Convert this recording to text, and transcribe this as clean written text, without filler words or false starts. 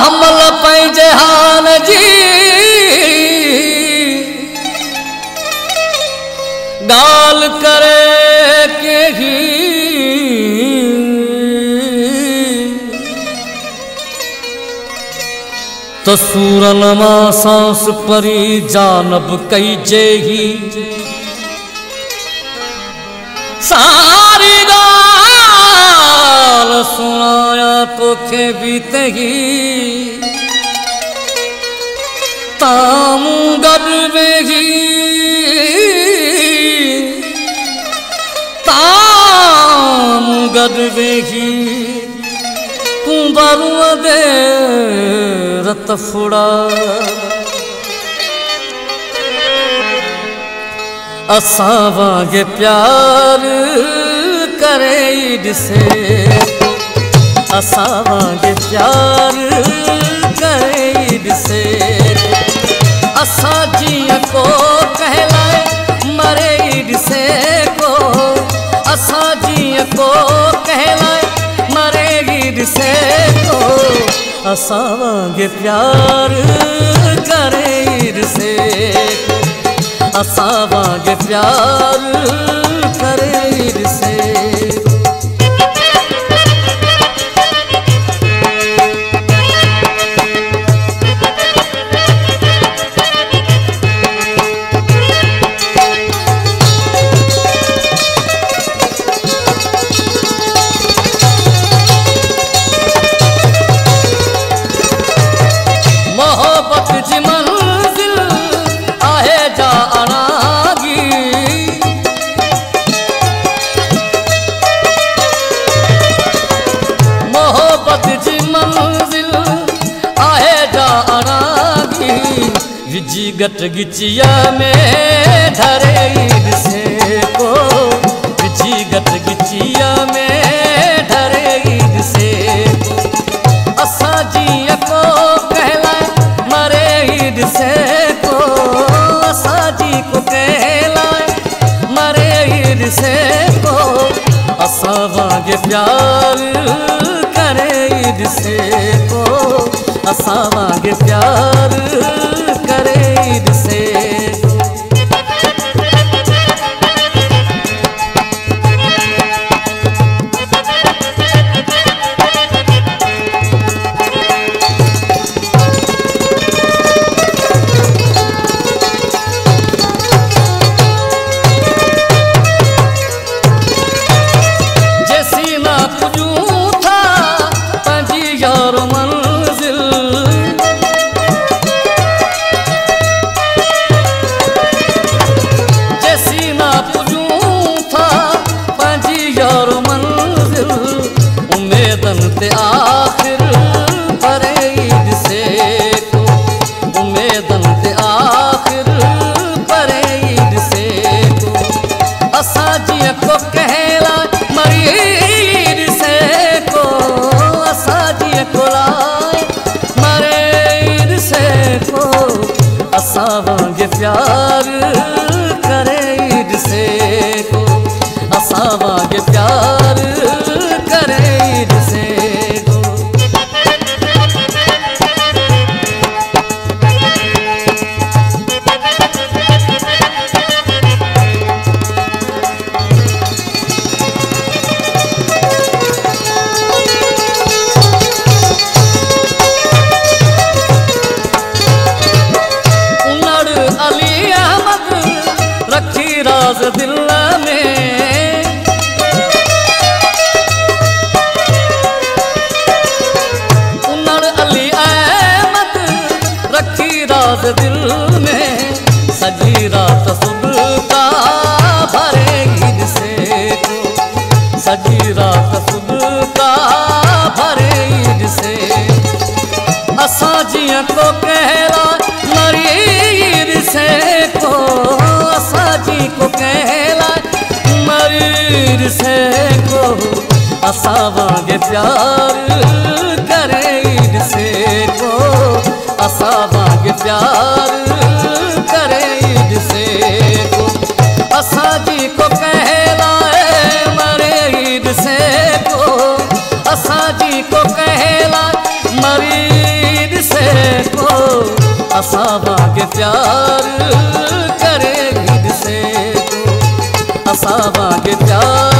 हमल पंहिंजे हाल जी ॻाल्हि करे के तो सूरन मां सांस परी जानब कई जेही सारी गाल सुनाया तोखे बीते ही तामू गड वेही तामू गड वेही तू बरुआ दे रत फुड़ा असां वांगे प्यार करे ॾिसे असां वांगे प्यार करे ॾिसे असां जीअं को कहलाए मरे ॾिसे को असां जीअं को कहलाए मरे ॾिसे को असां वांगे प्यार करे ॾिसे असां वांगे प्यार करे ॾिसे मोहब्बत जी मंजिल आहे जा अनागी मोहब्बत जी मंजिल आहे जा अनागी विजी गट गिचिया में धरे ॾिसे को विजी गट गिचिया में धरे ॾिसे असां जीअं को कहलाए मरे ॾिसे को असां जी को कहलाए मरे ॾिसे को असां वांगे प्यार करे ॾिसे को असां वांगे प्यार करे ॾिसे आखिर परे ॾिसे को उमेदन ते आखिर परे ॾिसे को असां जीअं को कहला मरी ॾिसे को असां जीअं को लाए मरे ॾिसे को असां वांगे प्यार करे ॾिसे को असां वांगे प्यार करे ॾिसे रखी राज दिल में उन्नड़ अली अहमद रखी राज दिल में सजी रात सुबह का भरे ॾिसे को सजी रात सुबह का भरे ॾिसे असां जीअं को कहला मरी ॾिसे को असां जी को कहला मरी ॾिसे को असां वांगे प्यार करे ॾिसे को असां वांगे प्यार असावांगे प्यार करे हिंद से तो असावांगे प्यार